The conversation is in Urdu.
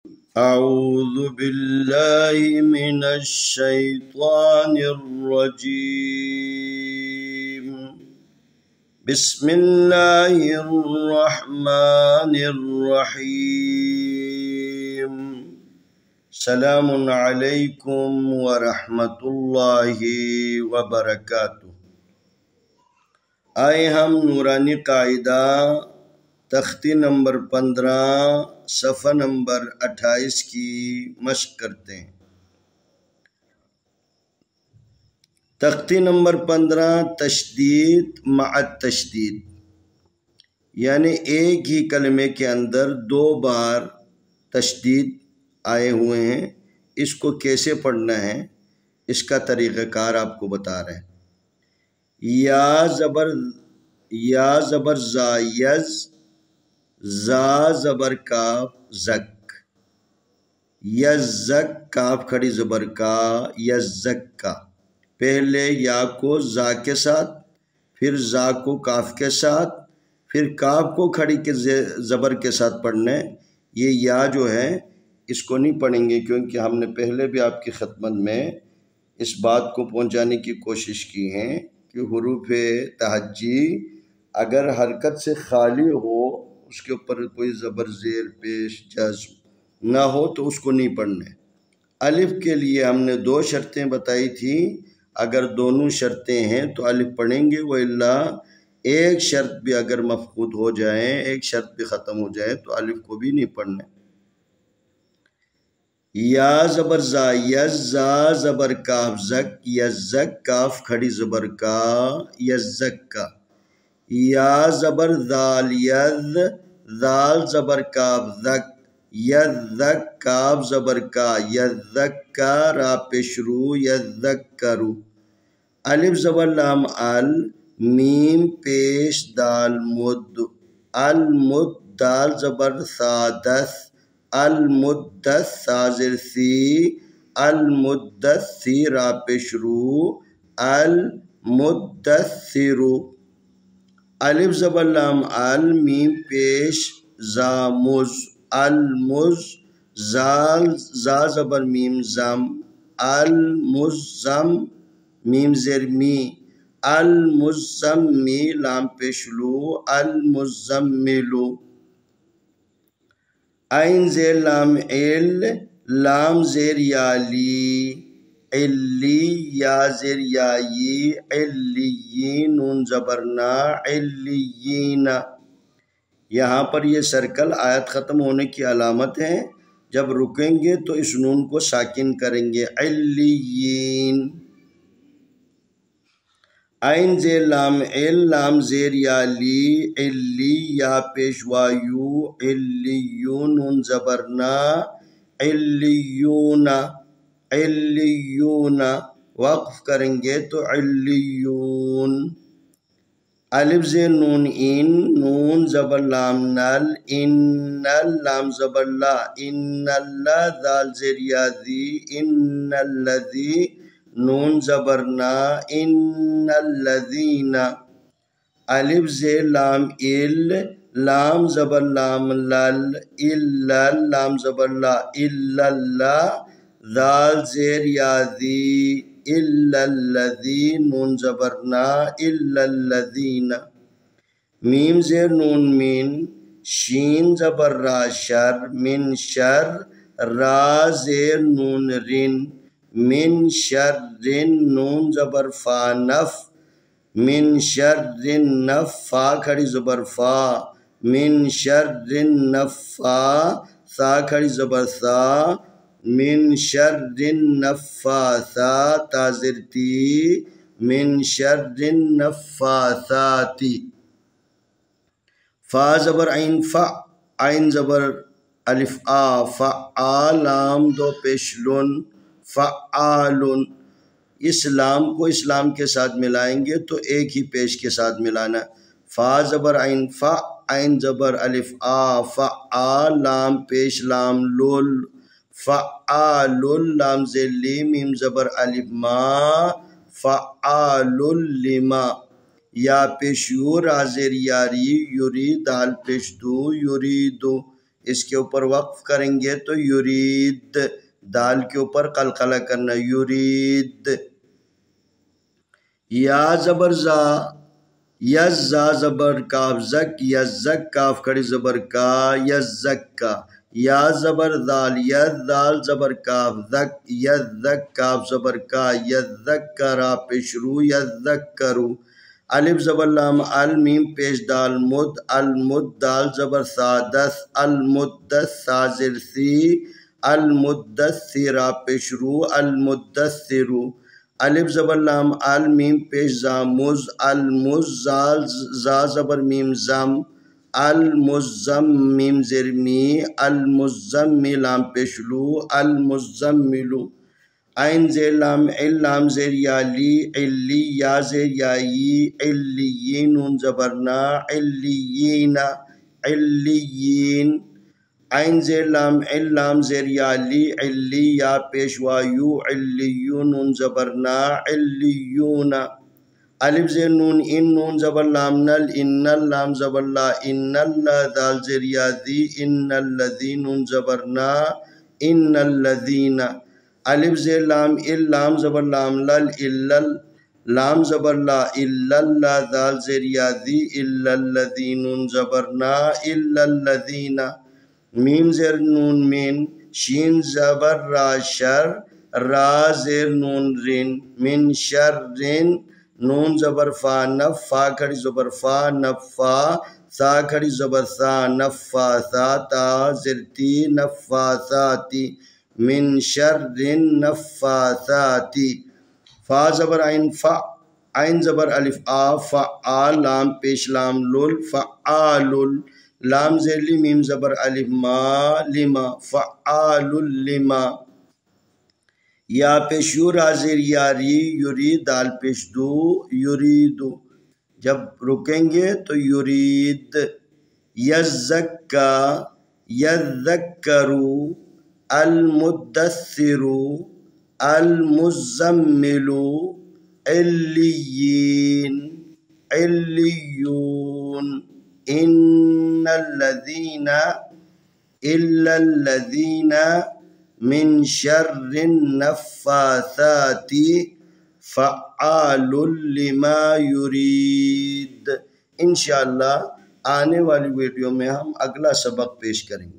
أعوذ بالله من الشيطان الرجيم. بسم الله الرحمن الرحيم. سلام عليكم ورحمة الله وبركاته. آئے ہم نورانی قاعدہ تختی نمبر 15 صفحہ نمبر 28 کی مشق کرتے ہیں۔ تختی نمبر 15 تشدید مع التشدید، یعنی ایک ہی کلمے کے اندر 2 بار تشدید آئے ہوئے ہیں، اس کو کیسے پڑھنا ہے اس کا طریقہ کار آپ کو بتا رہے ہیں۔ یا زبر زا یز، زا زبر کاف زک، یزک کاف کھڑی زبر کا، یزک کا۔ پہلے یا کو زا کے ساتھ، پھر زا کو کاف کے ساتھ، پھر کاف کو کھڑی کے زبر کے ساتھ پڑھنا ہے۔ یہ یا جو ہے اس کو نہیں پڑھیں گے، کیونکہ ہم نے پہلے بھی آپ کی خدمت میں اس بات کو پہنچانے کی کوشش کی ہے کہ حروف تہجی اگر حرکت سے خالی ہو، اس کے اوپر کوئی زبر زیر پیش جزم نہ ہو تو اس کو نہیں پڑھنا ہے۔ الف کے لیے ہم نے 2 شرطیں بتائی تھی، اگر دونوں شرطیں ہیں تو الف پڑھیں گے، وإلا ایک شرط بھی اگر مفقود ہو جائے، ایک شرط بھی ختم ہو جائے تو الف کو بھی نہیں پڑھنا ہے۔ یا زبر زا یز، زا زبر کاف زک، یزک کاف کھڑی زبر کا، یزک کا۔ یا زبر ذال یذ، ذال زبر کاف زک، یذک کاف زبر کا، یذک کا، را پیش رو، یذکرو۔ الف زبر لام ال، میم پیش دال مد، المد، دال زبر ثادث، المدث، سازر سی، المدثی، را پیش رو، المدثرو۔ الف زبر لام ال، میم پیش زامز، المز، زال زا زبر میم زم، المزم، میم زیر می، المزمی، لام پیش لو، المزملو۔ عین زیر لام عل، لام زیر یا لی، علی، یا زیر یا یی، علیین، نون زبرنا، علیین۔ یہاں پر یہ سرکل آیت ختم ہونے کی علامت ہے، جب رکیں گے تو اس نون کو ساکن کریں گے، علیین۔ عین زیر لام عل، لام زیر یا لی، علی، یا پیش وایو، علیون، نون زبرنا، علیون، علیون۔ وقف کریں گے تو علیون۔ الف زیر نون ان، نون زبر لام نل، انل، لام زبر لا، انلا، ذال زیر یا ذی، ان الذی، نون زبرنا، ان الذین۔ الف زیر لام ال، لام زبر لام لل، الل، لام زبر لا، اللا، ذال زیر یا ذی، الا الذی، نون زبرنا، الا الذین۔ میم زیر نون مین، شین زبر را شر، من شر، را زیر نون رن، من شر رن، نون زبر فا نف، من شر نف، فا کھڑی زبر فا، من شر نفا، سا کھڑی زبر سا، من شر النفاثات، تا زیر تی، من شر النفاثات۔ فا زبر عین فا، عین زبر الف آ، فعال، لام 2 پیش لن، فعالن۔ اس لام کو اس لام کے ساتھ ملائیں گے تو ایک ہی پیش کے ساتھ ملانا۔ فا زبر عین فا، عین زبر الف آ، فعال، لام پیش لام لول، فعال، لام زیر لی، میم زبر الف ما، فعال لما۔ یا پیش یو، را زیر یاری، یوری، دال پیش دو، یوریدو۔ اس کے اوپر وقف کریں گے تو یرید، دال کے اوپر قلقلہ کرنا، یرید. یا زبر زا، یز زا زبر کاف زک، یزک کاف کھڑی زبر کا، یزک کا. یا زبر دال، یز دال زبر کاف زک، یزک کاف زبر کا، یزک کرا پیش رو، یزک کرو. الف زبر لام ال میم پیش دال مد، المد دال زبر سادس، المدس سا زیر سی، المدثرا پیش رو، المدثرو. الف زبر لام ال میم پیش زامز، المز زا زبر میم زم، المزم میم زیر می، المزمی لام پیش لو، المزملو. عین زیر لام عل لام زیر یا لی، علی یا زیر یائی، علیین نون زبرنا، علیین، علیین. عین زیر لام عل لام زیر یا لی، علی یا پیش وایو، علیون نون زبرنا، علیون. الف زیر نون ان نون زبر لام نل، ان لام زبر لا، ان اللہ دال زیر یا دی، ان الذین نون زبرنا، ان الذین. الف زیر لام ال لام زبر لام لل، الا لام زبر لا، الا اللہ دال زیر یا دی، الا الذین نون زبرنا، الا الذین. میم زیر نون مین، شین زبر را شر، را زیر نون رن، من شر رن. نون زبر فا نف، فا کھڑی زبر فا، نفا سا کھڑی زبر سا، نفا سا تا زیر تی، نفا ساتی، من شر النفاثاتی. فا زبر عین فا، عین زبر الف آ، فعال لام پیش لام لل، فعال. لام زیر لی میم زبر الف ما، لما، فعال لما. یا پیش یو را زیر یاری، یوری دال پیش دو، یریدو. جب رکیں گے تو یرید. یزکا، یذکرو، المدثر، المزمل، علیین، علیون. ان الذین، الا الذین، من شر النفاثات، فعال لما یرید. انشاءاللہ آنے والی ویڈیو میں ہم اگلا سبق پیش کریں گے.